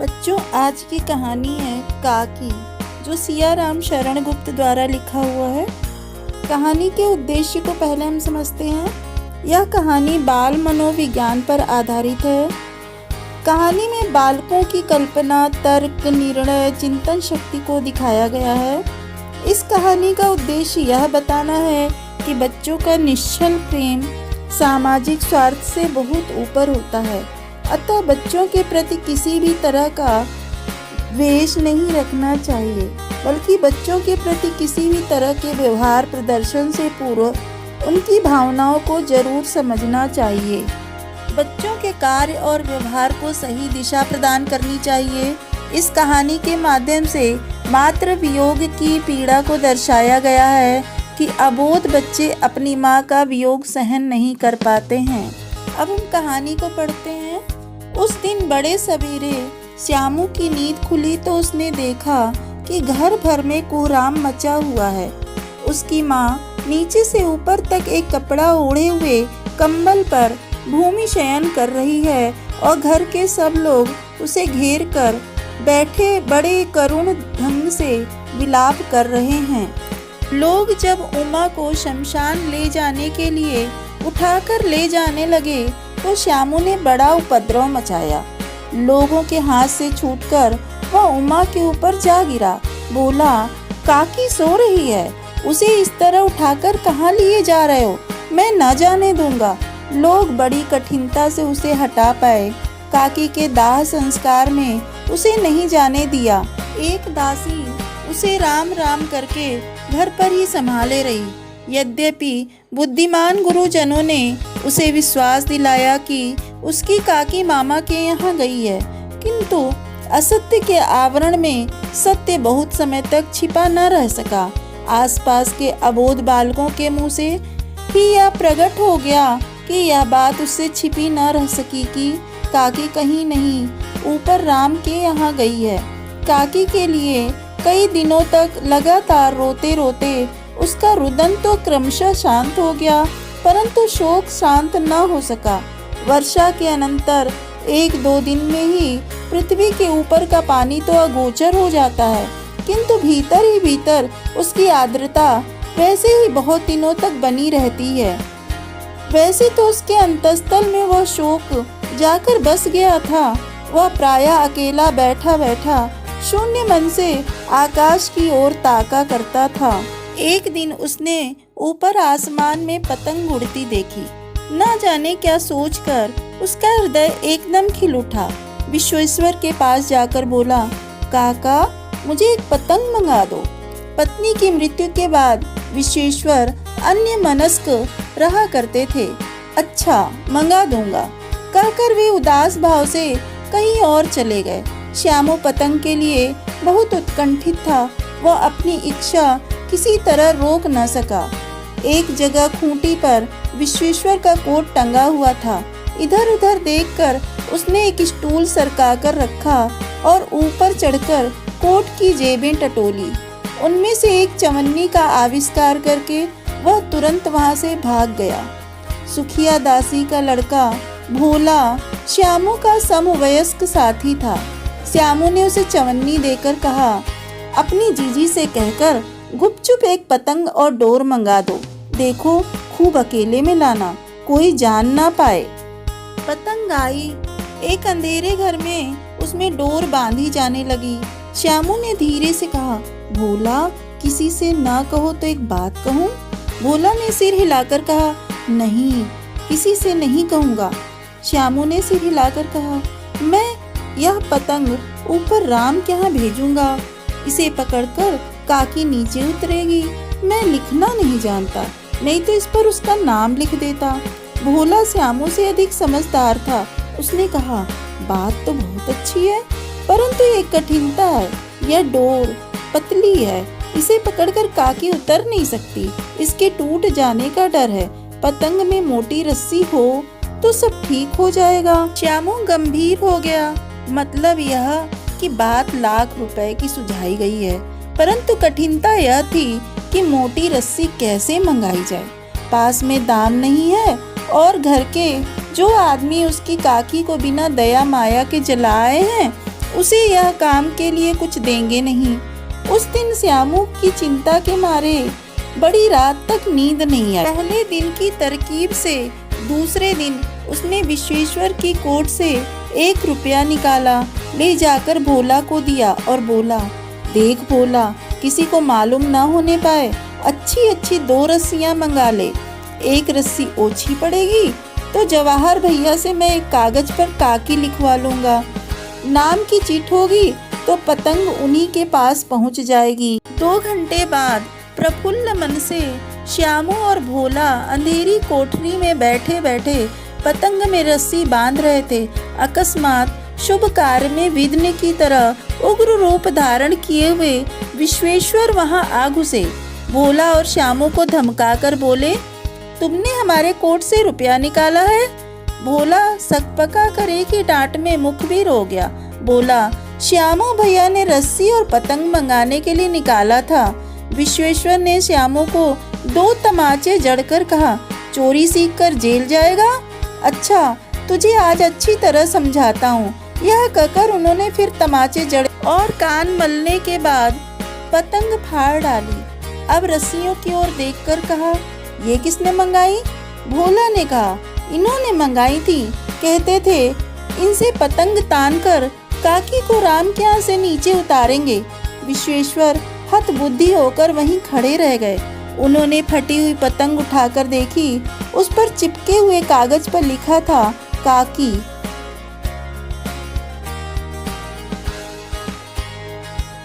बच्चों, आज की कहानी है काकी, जो सियाराम शरण गुप्त द्वारा लिखा हुआ है। कहानी के उद्देश्य को पहले हम समझते हैं। यह कहानी बाल मनोविज्ञान पर आधारित है। कहानी में बालकों की कल्पना, तर्क, निर्णय, चिंतन शक्ति को दिखाया गया है। इस कहानी का उद्देश्य यह बताना है कि बच्चों का निश्चल प्रेम सामाजिक स्वार्थ से बहुत ऊपर होता है। अतः बच्चों के प्रति किसी भी तरह का द्वेष नहीं रखना चाहिए, बल्कि बच्चों के प्रति किसी भी तरह के व्यवहार प्रदर्शन से पूर्व उनकी भावनाओं को जरूर समझना चाहिए। बच्चों के कार्य और व्यवहार को सही दिशा प्रदान करनी चाहिए। इस कहानी के माध्यम से मातृ वियोग की पीड़ा को दर्शाया गया है कि अबोध बच्चे अपनी माँ का वियोग सहन नहीं कर पाते हैं। अब हम कहानी को पढ़ते हैं। उस दिन बड़े सवेरे श्यामू की नींद खुली तो उसने देखा कि घर भर में कोहराम मचा हुआ है। उसकी माँ नीचे से ऊपर तक एक कपड़ा ओढ़े हुए कंबल पर भूमि शयन कर रही है और घर के सब लोग उसे घेर कर बैठे बड़े करुण ढंग से विलाप कर रहे हैं। लोग जब उमा को शमशान ले जाने के लिए उठाकर ले जाने लगे तो श्यामू ने बड़ा उपद्रव मचाया। लोगों के हाथ से छूटकर वह उमा के ऊपर जा गिरा। बोला, काकी सो रही है, उसे इस तरह उठाकर कहाँ लिए जा रहे हो? मैं न जाने दूंगा। लोग बड़ी कठिनता से उसे हटा पाए। काकी के दाह संस्कार में उसे नहीं जाने दिया। एक दासी उसे राम राम करके घर पर ही संभाले रही। यद्यपि बुद्धिमान गुरुजनों ने उसे विश्वास दिलाया कि उसकी काकी मामा के यहाँ गई है, किंतु असत्य के आवरण में सत्य बहुत समय तक छिपा न रह सका। आसपास के अबोध बालकों के मुंह से ही यह प्रकट हो गया कि यह बात उससे छिपी न रह सकी कि काकी कहीं नहीं ऊपर राम के यहाँ गई है। काकी के लिए कई दिनों तक लगातार रोते रोते उसका रुदन तो क्रमशः शांत हो गया, परंतु शोक शांत न हो सका। वर्षा के अनंतर 1-2 दिन में ही पृथ्वी के ऊपर का पानी तो अगोचर हो जाता है, किंतु भीतर ही भीतर उसकी आर्द्रता वैसे ही बहुत दिनों तक बनी रहती है। वैसे तो उसके अंतःस्थल में वह शोक जाकर बस गया था। वह प्रायः अकेला बैठा बैठा शून्य मन से आकाश की ओर ताका करता था। एक दिन उसने ऊपर आसमान में पतंग उड़ती देखी। न जाने क्या सोचकर उसका हृदय एकदम खिल उठा। विश्वेश्वर के पास जाकर बोला, काका, मुझे एक पतंग मंगा दो। पत्नी की मृत्यु के बाद विश्वेश्वर अन्य मनस्क रहा करते थे। अच्छा, मंगा दूंगा, कहकर वे उदास भाव से कहीं और चले गए। श्यामू पतंग के लिए बहुत उत्कंठित था। वह अपनी इच्छा किसी तरह रोक न सका। एक जगह खूंटी पर विश्वेश्वर का कोट टंगा हुआ था। इधर उधर देखकर उसने एक स्टूल सरका कर रखा और ऊपर चढ़कर कोट की जेबें टटोली। उनमें से एक चवन्नी का आविष्कार करके वह तुरंत वहां से भाग गया। सुखिया दासी का लड़का भोला श्यामू का समवयस्क साथी था। श्यामू ने उसे चवन्नी देकर कहा, अपनी जीजी से कहकर गुपचुप एक पतंग और डोर मंगा दो। देखो, खूब अकेले में लाना, कोई जान ना पाए। पतंग आई। एक अंधेरे घर में उसमें डोर बांधी जाने लगी। श्यामू ने धीरे से कहा, भोला, किसी से ना कहो तो एक बात कहूँ? भोला ने सिर हिलाकर कहा, नहीं, किसी से नहीं कहूँगा। श्यामू ने सिर हिलाकर कहा, मैं यह पतंग ऊपर राम के यहाँ भेजूंगा। इसे पकड़कर काकी नीचे उतरेगी। मैं लिखना नहीं जानता, नहीं तो इस पर उसका नाम लिख देता। भोला श्यामू से अधिक समझदार था। उसने कहा, बात तो बहुत अच्छी है, परंतु एक कठिनता है। यह डोर पतली है, इसे पकड़कर काकी उतर नहीं सकती। इसके टूट जाने का डर है। पतंग में मोटी रस्सी हो तो सब ठीक हो जाएगा। श्यामू गंभीर हो गया। मतलब यह कि बात लाख रुपए की सुझाई गई है, परंतु कठिनता यह थी कि मोटी रस्सी कैसे मंगाई जाए। पास में दाम नहीं है और घर के जो आदमी उसकी काकी को बिना दया माया के जलाए हैं उसे यह काम के लिए कुछ देंगे नहीं। उस दिन श्यामू की चिंता के मारे बड़ी रात तक नींद नहीं आई। पहले दिन की तरकीब से दूसरे दिन उसने विश्वेश्वर की कोट से 1 रुपया निकाला, ले जाकर भोला को दिया और बोला, देख भोला, किसी को मालूम ना होने पाए, अच्छी अच्छी 2 रस्सियां मंगा ले। 1 रस्सी ओछी पड़ेगी तो जवाहर भैया से मैं एक कागज पर काकी लिखवा लूंगा। नाम की चिट होगी तो पतंग उन्हीं के पास पहुंच जाएगी। 2 घंटे बाद प्रफुल्ल मन से श्यामू और भोला अंधेरी कोठरी में बैठे बैठे पतंग में रस्सी बांध रहे थे। अकस्मात शुभ कार्य में विघ्न की तरह उग्र रूप धारण किए हुए विश्वेश्वर वहां आ घुसे। भोला और श्यामू को धमकाकर बोले, तुमने हमारे कोट से रुपया निकाला है? भोला सकपका कर एक ही डांट में मुखबिर हो गया। बोला, श्यामू भैया ने रस्सी और पतंग मंगाने के लिए निकाला था। विश्वेश्वर ने श्यामू को 2 तमाचे जड़कर कहा, चोरी सीख कर जेल जाएगा? अच्छा, तुझे आज अच्छी तरह समझाता हूँ। यह कहकर उन्होंने फिर तमाचे जड़े और कान मलने के बाद पतंग फाड़ डाली। अब रस्सियों की ओर देखकर कहा, ये किसने मंगाई? भोला ने कहा, इन्होंने मंगाई थी। कहते थे इनसे पतंग तान कर काकी को राम के यहाँ से नीचे उतारेंगे। विश्वेश्वर हतबुद्धि होकर वहीं खड़े रह गए। उन्होंने फटी हुई पतंग उठाकर देखी। उस पर चिपके हुए कागज पर लिखा था, काकी।